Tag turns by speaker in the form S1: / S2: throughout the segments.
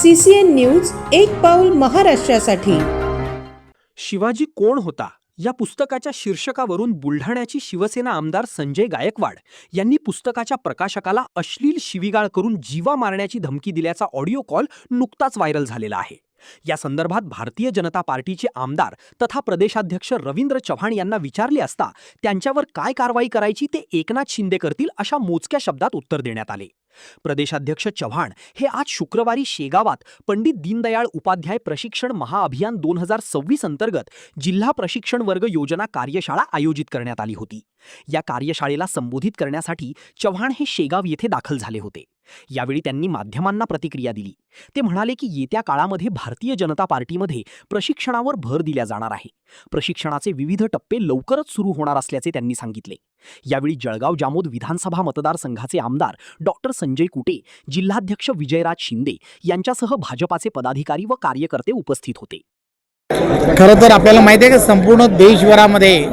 S1: CCN news एक पाऊल महाराष्ट्रासाठी।
S2: शिवाजी कोण होता या पुस्तकाच्या शीर्षकावरून बुलढाण्याची शिवसेना आमदार संजय गायकवाड यांनी पुस्तकाच्या प्रकाशकाला अश्लील शिवीगाळ करून जीवा मारण्याची धमकी दिल्याचा ऑडिओ कॉल नुकताच व्हायरल झालेला आहे। या संदर्भात भारतीय जनता पार्टीचे आमदार तथा प्रदेशाध्यक्ष रवींद्र चव्हाण यांना विचारले असता त्यांच्यावर काय कारवाई करायची ते एकनाथ शिंदे करतील अशा मोजक्या शब्दात उत्तर देण्यात आले। प्रदेशाध्यक्ष चव्हाण हे आज शुक्रवारी शेगावात पंडित दीनदयाळ उपाध्याय प्रशिक्षण महाअभियान 2026 अंतर्गत जिल्हा प्रशिक्षण वर्ग योजना कार्यशाळा आयोजित करण्यात आली होती। या कार्यशाळेला संबोधित करण्यासाठी चव्हाण हे शेगाव येथे दाखल झाले होते। यावेळी त्यांनी माध्यमांना प्रतिक्रिया दिली। ते म्हणाले की येत्या काळामध्ये भारतीय जनता पार्टीमध्ये प्रशिक्षणावर भर दिला जाणार आहे। प्रशिक्षणाचे विविध टप्पे लवकरच सुरू होणार असल्याचे त्यांनी सांगितले। यावेळी जळगाव जामोद विधानसभा मतदारसंघाचे आमदार डॉक्टर संजय कुटे, जिल्हाध्यक्ष विजयराज शिंदे यांच्यासह भाजपाचे पदाधिकारी व कार्यकर्ते उपस्थित होते।
S3: खरं तर आपल्याला माहिती आहे की संपूर्ण देशभरामध्ये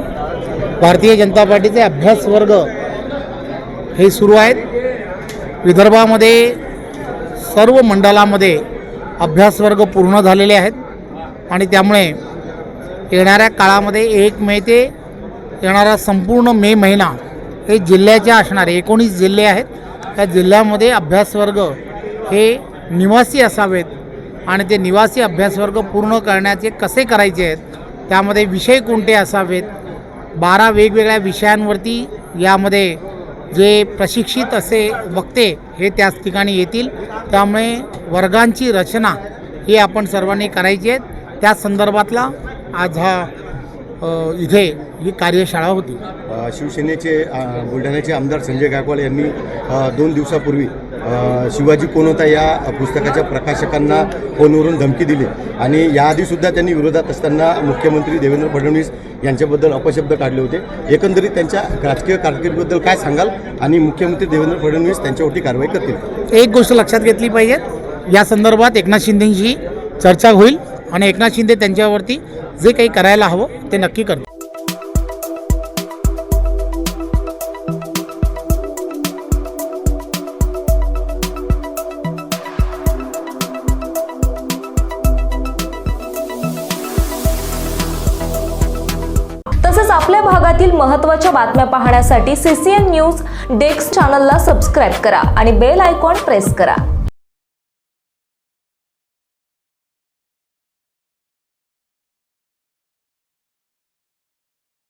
S3: भारतीय जनता पार्टीचे अभ्यास वर्ग हे सुरू आहेत। विदर्भामध्ये सर्व मंडळामध्ये अभ्यास वर्ग पूर्ण झालेले आहेत आणि त्यामुळे येणाऱ्या काळामध्ये 1 मे ते येणारा संपूर्ण मे महिना हे जिल्ह्याचे असणारे 19 जिल्हे आहेत। त्या जिल्ह्यामध्ये अभ्यास वर्ग हे निवासी असावेत आणि ते निवासी अभ्यास वर्ग पूर्ण करण्याचे कसे करायचे आहेत, त्यामध्ये विषय कोणते असावेत, 12 वेगवेगळ्या विषयांवरती यामध्ये जे प्रशिक्षित असे वक्ते हे त्याच ठिकाणी येतील। त्यामुळे वर्गांची रचना ही आपण सर्वांनी करायची आहे। त्या संदर्भातला आज इथे ही कार्यशाळा होती।
S4: शिवसेनेचे बुलढाण्याचे आमदार संजय गायकवाड यांनी 2 दिवसापूर्वी शिवाजी कोण होता या पुस्तकाच्या प्रकाशकांना फोनवरून धमकी दिली आणि याआधीसुद्धा त्यांनी विरोधात असताना मुख्यमंत्री देवेंद्र फडणवीस यांच्याबद्दल अपशब्द काढले होते। एकंदरीत त्यांच्या राजकीय कारकिर्दीबद्दल काय सांगाल आणि मुख्यमंत्री देवेंद्र फडणवीस त्यांच्यावरती कारवाई करतील?
S3: एक गोष्ट लक्षात घेतली पाहिजे, या संदर्भात एकनाथ शिंदेंशी चर्चा होईल आणि एकनाथ शिंदे त्यांच्यावरती जे काही करायला हवं ते नक्की करतील।
S5: तसेच आपल्या भागातील महत्त्वाच्या बातम्या पाहण्यासाठी CCN न्यूज डेस्क चॅनलला सबस्क्राइब करा आणि बेल आयकॉन प्रेस करा।